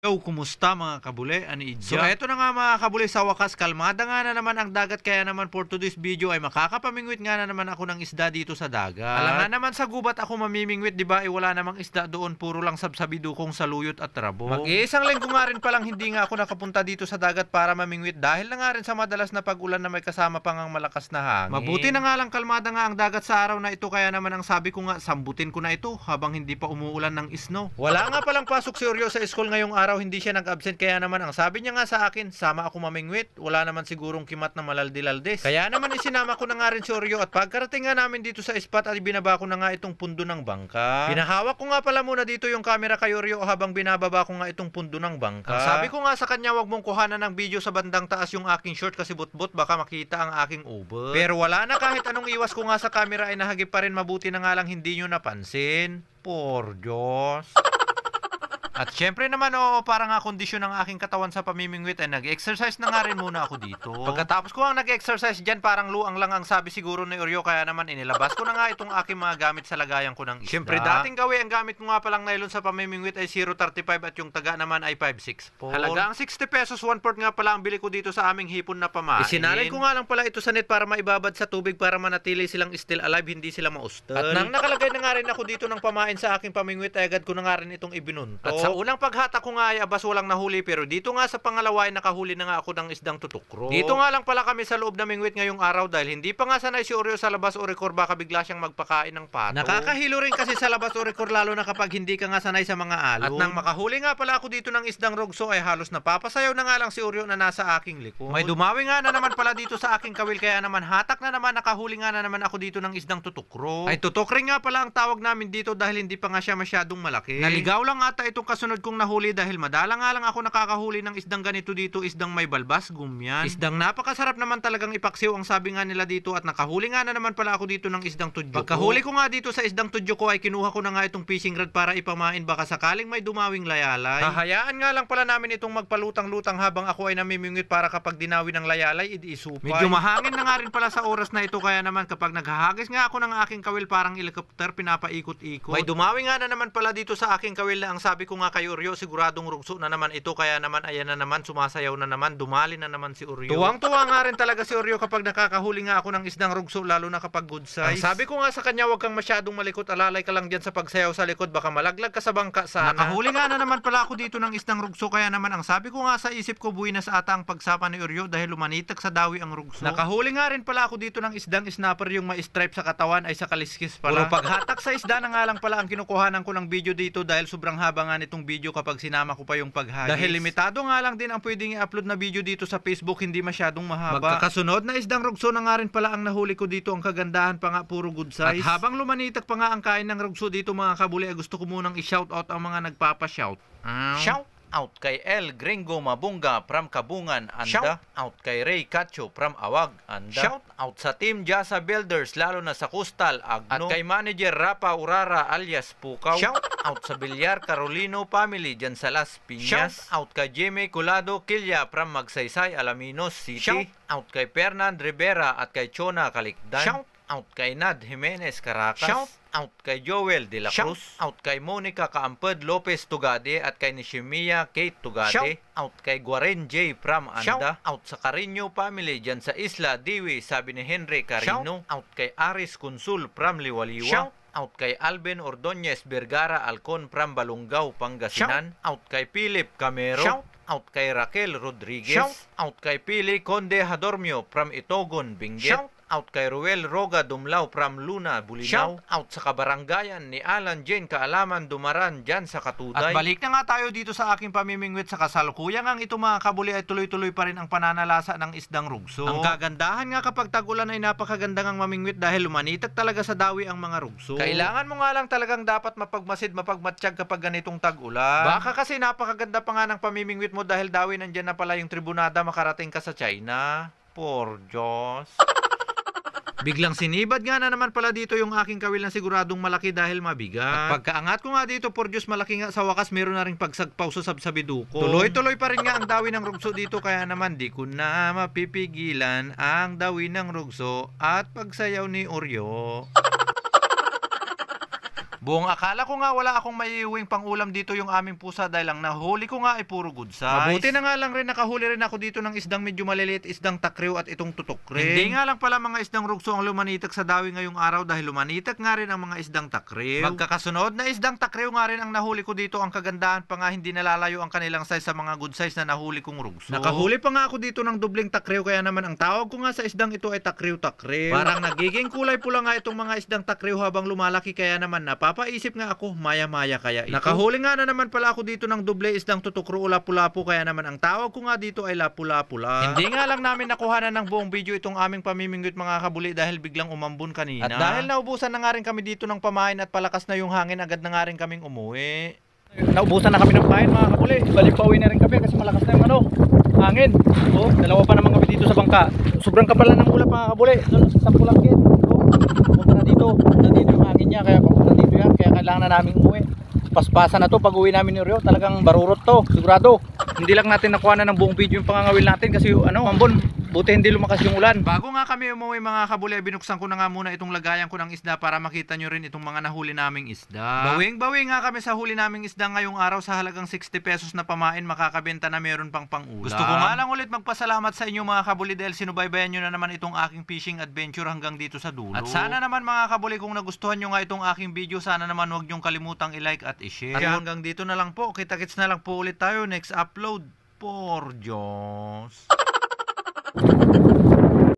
Yo, kumusta mga kabule? Ani Idja? So eto na nga mga kabule, sa wakas kalmada nga na naman ang dagat, kaya naman for today's video ay makakapamingwit nga na naman ako ng isda dito sa dagat. Alam nga naman sa gubat ako mamimingwit, di ba? Wala namang isda doon, puro lang sabsabidukong saluyot at rabo. Mag-iisang linggo nga rin palang hindi nga ako nakapunta dito sa dagat para mamingwit dahil na nga rin sa madalas na pag-ulan na may kasama pang ang malakas na hangin. Mabuti na nga lang kalmada nga ang dagat sa araw na ito, kaya naman ang sabi ko nga sambutin ko na ito habang hindi pa umuulan ng snow. Wala nga palang pasok si Oreo sa school ngayong araw, hindi siya nag-absent, kaya naman ang sabi niya nga sa akin, sama ako mamingwit. Wala naman sigurong kimat na malaldi-laldes. Kaya naman isinama ko na nga rin si Oreo, at pagkarating nga namin dito sa spot ay binaba ko na nga itong pundo ng bangka. Pinahawak ko nga pala muna dito yung camera kay Oreo habang binababa ko nga itong pundo ng bangka. Ang sabi ko nga sa kanya, wag mong kuhanan ng video sa bandang taas yung aking short kasi butbut baka makita ang aking uber. Pero wala na, kahit anong iwas ko nga sa camera ay nahagip pa rin. Mabuti na nga lang hindi nyo napansin. Por Diyos. At syempre naman, para nga kondisyon ng aking katawan sa pamimingwit ay nag-exercise na nga rin muna ako dito. Pagkatapos ko ang nag-exercise dyan, parang luang lang ang sabi siguro ni Oreo, kaya naman inilabas ko na nga itong aking mga gamit sa lagayan ko ng isda. Syempre dating gawi, ang gamit ko nga palang nylon sa pamimingwit ay 0.35 at yung taga naman ay 5.64. Halaga ang 60 pesos, 1/4 nga pala ang bili ko dito sa aming hipon na pamain. Isinalin ko nga lang pala ito sa net para maibabad sa tubig para manatili silang still alive, hindi sila maustal. At nang nakalagay na nga rin ako dito ng pamain sa aking pamimingwit ay agad ko na nga rin itong ibinunto. At sa unang paghatak ko nga ay abas walang nahuli, pero dito nga sa pangalawa ay nakahuli na nga ako ng isdang tutukro. Dito nga lang pala kami sa loob na mingwit ngayong araw dahil hindi pa nga sanay si Oreo sa labas o record, baka bigla siyang magpakain ng pato. Nakakahilo rin kasi sa labas o record lalo na kapag hindi ka nga sanay sa mga alon. At nang makahuli nga pala ako dito ng isdang rogso ay halos napapasayaw na nga lang si Oreo na nasa aking likod. May dumawi nga na naman pala dito sa aking kawil, kaya naman hatak na naman, nakahuli nga na naman ako dito ng isdang tutukro. Ay tutok rin nga pala ang tawag namin dito dahil hindi pa nga siya masyadong malaki. Naligaw lang ata itong kasunod kong nahuli dahil madala nga lang ako nakakahuli ng isdang ganito dito, isdang may balbas, gumyan. Isdang napakasarap naman talagang ipaksiw ang sabi nga nila dito, at nakahuli nga na naman pala ako dito ng isdang tudyo. Pagkahuli ko nga dito sa isdang tudyo ko ay kinuha ko na nga itong fishing rod para ipamain, baka sakaling may dumawing layalay. Hahayaan nga lang pala namin itong magpalutang-lutang habang ako ay namimingwit para kapag dinawi ng layalay, idi-isupay. Medyo mahangin na nga rin pala sa oras na ito, kaya naman kapag naghahagis nga ako ng aking kawil parang helicopter, pinapaikot-ikot. May dumawi nga na naman pala dito sa aking kawil na ang sabi ko nga kay Oreo, siguradong rugso na naman ito, kaya naman ayan na naman, sumasayaw na naman, dumali na naman si Oreo. Tuwang-tuwa nga rin talaga si Oreo kapag nakakahuli nga ako ng isdang rugso, lalo na kapag good size. Ang sabi ko nga sa kanya, wag kang masyadong malikot, alalay ka lang dyan sa pagsayaw sa likod, baka malaglag ka sa bangka sana. Nakahuli nga na naman pala ako dito ng isdang rugso, kaya naman ang sabi ko nga sa isip ko, buwinas ata ang pagsapa ni Oreo dahil lumanitak sa dawi ang rugso. Nakahuli nga rin pala ako dito ng isdang snapper, yung may stripe sa katawan ay sa kaliskis pala. Puro paghatak sa isda na nga lang pala ang kinukuhanan ko ng video dito dahil sobrang haba nga nitong video kapag sinama ko pa yung paghagis. Dahil limitado nga lang din ang pwedeng i-upload na video dito sa Facebook, hindi masyadong mahaba. Magkakasunod na isdang rugso na nga rin pala ang nahuli ko dito, ang kagandahan pa nga puro good size. At habang lumanitak pa nga ang kain ng rugso dito mga kabuli, ay gusto ko munang i-shoutout ang mga nagpapa-shout. Shout out kay El Gringo Mabunga from Kabungan, anda. Shout out kay Ray Cacho from Awag, anda. Shout out sa Team Jasa Builders, lalo na sa Coastal, Agno. At kay Manager Rapa Urara alias Pukaw. Shout out sa Villar Carolino family dyan sa Las Piñas. Shout out kay Jimmy Colado Kilya from Magsaysay, Alaminos City. Shout out kay Fernand Rivera at kay Chona Kalikdan. Shout out kay Nad Jimenez Caracas. Shout out kay Joel De La Cruz. Shout out kay Monica Kaamped Lopez Tugade at kay Nishimiya Kate Tugade. Shout out kay Guaren J from Anda. Shout out sa Carino family dyan sa Isla Diwi, sabi ni Henry Carino. Shout out kay Aris Consul from Liwaliwa. Shout out kay Alvin Ordonez Vergara Alcon from Balungao, Pangasinan. Shout out kay Philip Camero. Shout out kay Raquel Rodriguez. Shout out kay Pili Conde Hadormio from Itogon, Benguet. Shout out kay Ruel Roga Dumlao from Luna, Bulinaw. Shout out sa kabaranggayan ni Alan Jane Kaalaman Dumaran dyan sa Katuday. At balik na nga tayo dito sa aking pamimingwit sa kasalukuyan. Ang ito mga kabuli ay tuloy-tuloy pa rin ang pananalasa ng isdang rugso. Ang kagandahan nga kapag tag-ulan ay napakagandang ang mamingwit dahil lumanitak talaga sa dawi ang mga rugso. Kailangan mo nga lang talagang dapat mapagmasid, mapagmatsyag kapag ganitong tag-ulan. Baka kasi napakaganda pa nga ng pamimingwit mo dahil dawi nandyan na pala yung tribunada, makarating ka sa China. Por Diyos. Biglang sinibad nga na naman pala dito yung aking kawil na siguradong malaki dahil mabigat. At pagkaangat ko nga dito, por Diyos, malaki nga sa wakas, meron na rin pagsagpaw sa sabsabiduko. Tuloy-tuloy pa rin nga ang dawi ng rugso dito, kaya naman di ko na mapipigilan ang dawi ng rugso at pagsayaw ni Oreo. Buong akala ko nga wala akong maiuwing pangulam dito yung aming pusa dahil ang nahuli ko nga ay puro good size. Mabuti na nga lang rin nakahuli rin ako dito ng isdang medyo maliliit, isdang takriw at itong tutok rin. Hindi nga lang pala mga isdang rugso ang lumanitak sa dawi ngayong araw dahil lumanitak nga rin ang mga isdang takriw. Magkakasunod na isdang takriw nga rin ang nahuli ko dito. Ang kagandahan pa nga hindi nalalayo ang kanilang size sa mga good size na nahuli kong rugso. Nakahuli pa nga ako dito ng dubling takriw kaya naman ang tawag ko nga sa isdang ito ay takriw-takriw. Parang nagiging kulay pula nga itong mga isdang takriw habang lumalaki kaya naman napapaisip nga ako maya-maya kaya ito. Nakahuli nga na naman pala ako dito ng doble isdang tutukro o lapu-lapu kaya naman ang tawag ko nga dito ay lapu-lapu lang. Hindi nga lang namin nakuhanan ng buong video itong aming pamimingwit mga kabuli dahil biglang umambon kanina. At dahil naubusan na nga rin kami dito ng pamain at palakas na yung hangin agad na nga rin kaming umuwi. Naubusan na kami ng pain mga kabuli. Balik pa uwi na rin kami kasi malakas na yung hangin. Dalawa pa naman kami dito sa bangka. Sobrang kapal ng ulap mga kabuli. Doon sa Pulangkit. Punta na dito. Punta dito yung hangin niya kaya papunta dito yan. Kaya kailangan na namin umuwi. Paspasan na to pag uwi namin ni Rio. Talagang barurot to. Sigurado. Hindi lang natin nakuha na ng buong video yung pangangawil natin kasi ambon. Buti hindi lumakas yung ulan. Bago nga kami umuwi mga kabuli, binuksan ko na nga muna itong lagayan ko ng isda para makita nyo rin itong mga nahuli naming isda. Bawing-bawi nga kami sa huli naming isda ngayong araw sa halagang 60 pesos na pamain, makakabenta na meron pang pangulam. Gusto ko nga lang ulit magpasalamat sa inyo mga kabuli dahil sinubaybayan nyo na naman itong aking fishing adventure hanggang dito sa dulo. At sana naman mga kabuli kung nagustuhan nyo nga itong aking video, sana naman huwag nyong kalimutang i-like at i-share. At hanggang dito na lang po, kita-kits na lang po ulit tayo next upload. Por Diyos.